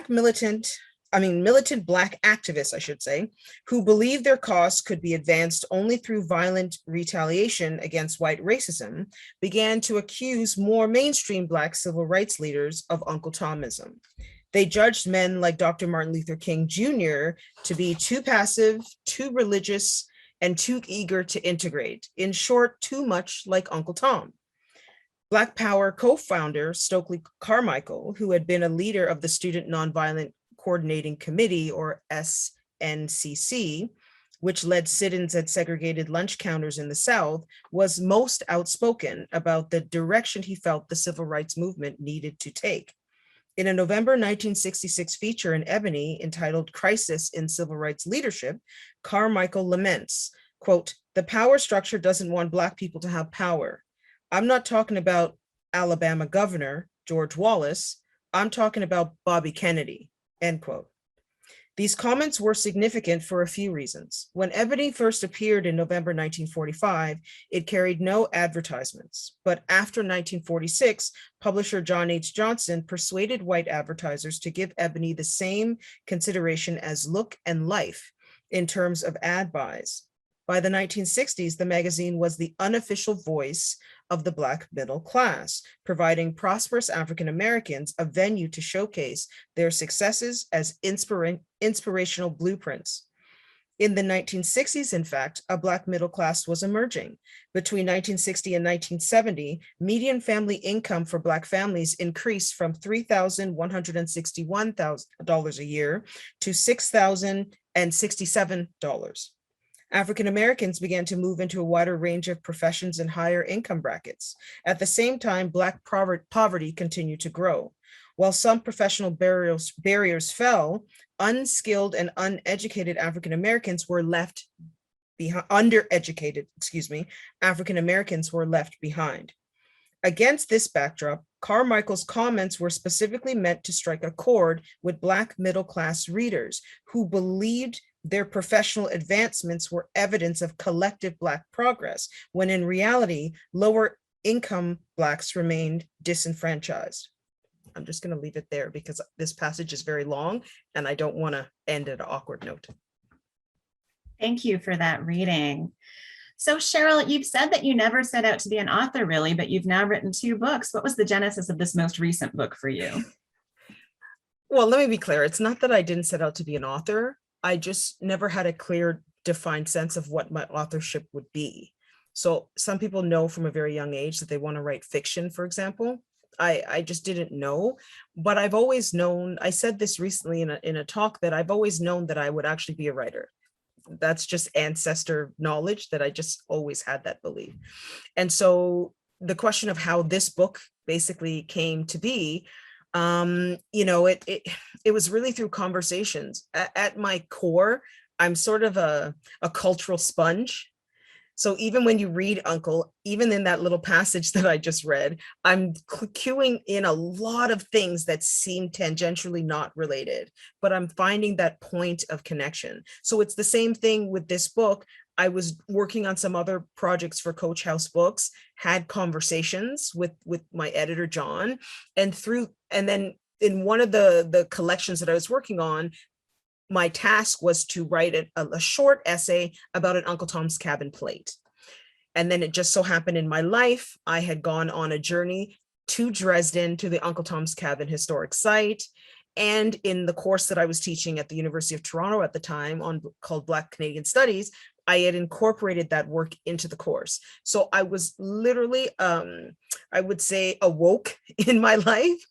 militant Black activists, I should say, who believed their cause could be advanced only through violent retaliation against white racism, began to accuse more mainstream Black civil rights leaders of Uncle Tomism. They judged men like Dr. Martin Luther King Jr. to be too passive, too religious, and too eager to integrate. In short, too much like Uncle Tom. Black Power co-founder Stokely Carmichael, who had been a leader of the Student Nonviolent Coordinating Committee, or SNCC, which led sit-ins at segregated lunch counters in the South, was most outspoken about the direction he felt the civil rights movement needed to take. In a November 1966 feature in Ebony entitled Crisis in Civil Rights Leadership, Carmichael laments, quote, "The power structure doesn't want Black people to have power. I'm not talking about Alabama Governor George Wallace. I'm talking about Bobby Kennedy," end quote. These comments were significant for a few reasons. When Ebony first appeared in November 1945, it carried no advertisements. But after 1946, publisher John H. Johnson persuaded white advertisers to give Ebony the same consideration as Look and Life in terms of ad buys. By the 1960s, the magazine was the unofficial voice of the Black middle class, providing prosperous African Americans a venue to showcase their successes as inspirational blueprints. In the 1960s, in fact, a Black middle class was emerging. Between 1960 and 1970, median family income for Black families increased from $3,161 a year to $6,067. African Americans began to move into a wider range of professions and higher income brackets. At the same time, Black poverty continued to grow. While some professional barriers fell, unskilled and uneducated African Americans were left behind, undereducated, African Americans were left behind. Against this backdrop, Carmichael's comments were specifically meant to strike a chord with Black middle class readers who believed their professional advancements were evidence of collective Black progress, when in reality, lower income Blacks remained disenfranchised. I'm just going to leave it there because this passage is very long and I don't want to end at an awkward note. Thank you for that reading. So Cheryl, you've said that you never set out to be an author really, but you've now written 2 books. What was the genesis of this most recent book for you? Well, let me be clear. It's not that I didn't set out to be an author. I just never had a clear, defined sense of what my authorship would be. So some people know from a very young age that they want to write fiction, for example. I just didn't know, but I've always known, I said this recently in a talk, that I've always known that I would actually be a writer. That's just ancestor knowledge that I just always had that belief. And so the question of how this book basically came to be, it was really through conversations. At my core, I'm sort of a cultural sponge. So even when you read Uncle, even in that little passage that I just read, I'm cueing in a lot of things that seem tangentially not related, but I'm finding that point of connection. So it's the same thing with this book. I was working on some other projects for Coach House Books, had conversations with my editor, John, and then in one of the collections that I was working on, my task was to write a short essay about an Uncle Tom's Cabin plate. And then it just so happened in my life, I had gone on a journey to Dresden, to the Uncle Tom's Cabin historic site. And in the course that I was teaching at the University of Toronto at the time called Black Canadian Studies, I had incorporated that work into the course. So I was literally, I would say, awoke in my life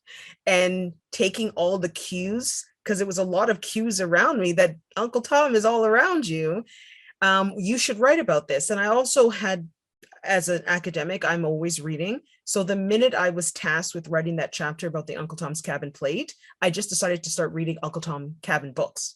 and taking all the cues, because it was a lot of cues around me that Uncle Tom is all around you. You should write about this. And I also had, as an academic, I'm always reading. So the minute I was tasked with writing that chapter about the Uncle Tom's Cabin plate, I just decided to start reading Uncle Tom Cabin books.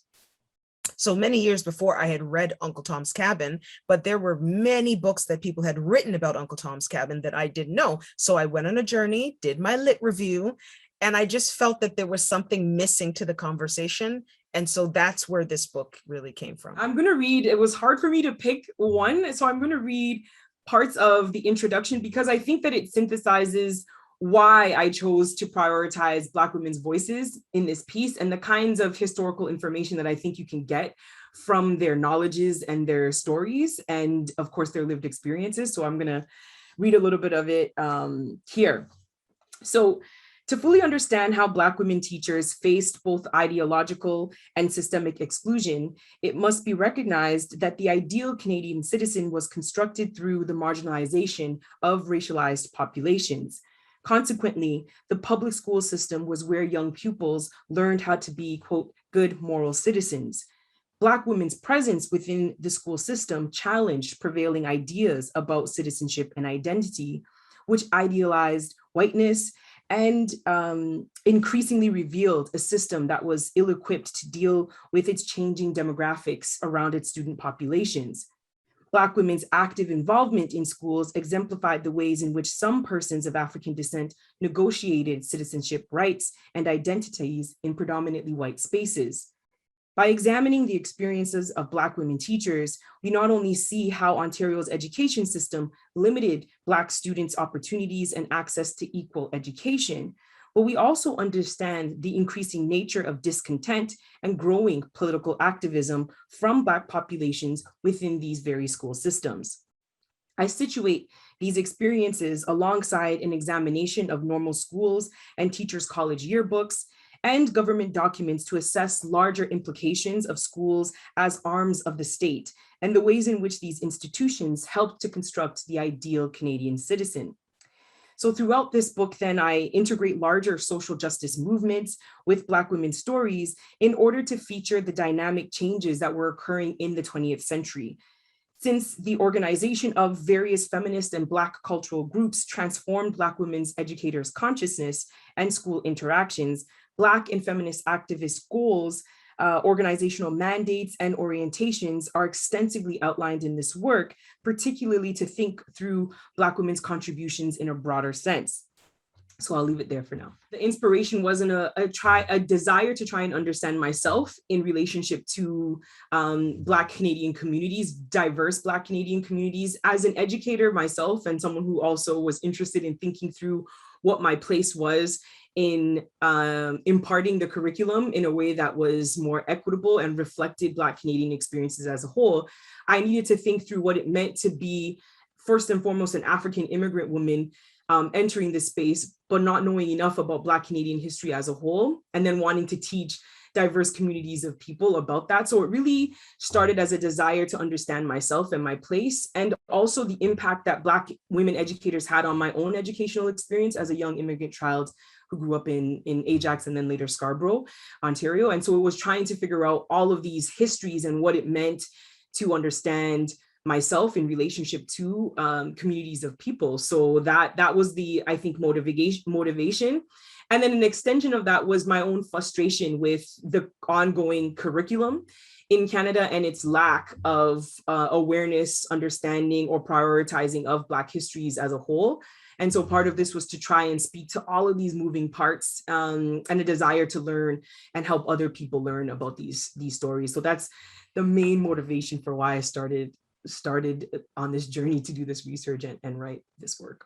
So many years before, I had read Uncle Tom's Cabin, but there were many books that people had written about Uncle Tom's Cabin that I didn't know. So I went on a journey, did my lit review, and I just felt that there was something missing to the conversation. And so that's where this book really came from. I'm going to read, it was hard for me to pick one, so I'm going to read parts of the introduction because I think that it synthesizes why I chose to prioritize Black women's voices in this piece and the kinds of historical information that I think you can get from their knowledges and their stories, and of course their lived experiences. So I'm gonna read a little bit of it here. So to fully understand how Black women teachers faced both ideological and systemic exclusion, it must be recognized that the ideal Canadian citizen was constructed through the marginalization of racialized populations. Consequently, the public school system was where young pupils learned how to be, quote, good moral citizens. Black women's presence within the school system challenged prevailing ideas about citizenship and identity, which idealized whiteness and increasingly revealed a system that was ill-equipped to deal with its changing demographics around its student populations. Black women's active involvement in schools exemplified the ways in which some persons of African descent negotiated citizenship rights and identities in predominantly white spaces. By examining the experiences of Black women teachers, we not only see how Ontario's education system limited Black students' opportunities and access to equal education, but we also understand the increasing nature of discontent and growing political activism from Black populations within these very school systems. I situate these experiences alongside an examination of normal schools and teachers' college yearbooks and government documents to assess larger implications of schools as arms of the state and the ways in which these institutions help to construct the ideal Canadian citizen. So throughout this book, then, I integrate larger social justice movements with Black women's stories in order to feature the dynamic changes that were occurring in the 20th century. Since the organization of various feminist and Black cultural groups transformed Black women's educators' consciousness and school interactions, Black and feminist activist goals, organizational mandates, and orientations are extensively outlined in this work, particularly to think through Black women's contributions in a broader sense. So I'll leave it there for now. The inspiration wasn't a desire to try and understand myself in relationship to Black Canadian communities, diverse Black Canadian communities. As an educator myself and someone who also was interested in thinking through what my place was in imparting the curriculum in a way that was more equitable and reflected Black Canadian experiences as a whole, I needed to think through what it meant to be, first and foremost, an African immigrant woman entering this space, but not knowing enough about Black Canadian history as a whole, and then wanting to teach diverse communities of people about that. So it really started as a desire to understand myself and my place, and also the impact that Black women educators had on my own educational experience as a young immigrant child who grew up in Ajax and then later Scarborough, Ontario. And so it was trying to figure out all of these histories and what it meant to understand myself in relationship to communities of people. So that was the, I think, motivation. And then an extension of that was my own frustration with the ongoing curriculum in Canada and its lack of awareness, understanding, or prioritizing of Black histories as a whole. And so part of this was to try and speak to all of these moving parts and a desire to learn and help other people learn about these stories. So that's the main motivation for why I started on this journey to do this research and write this work.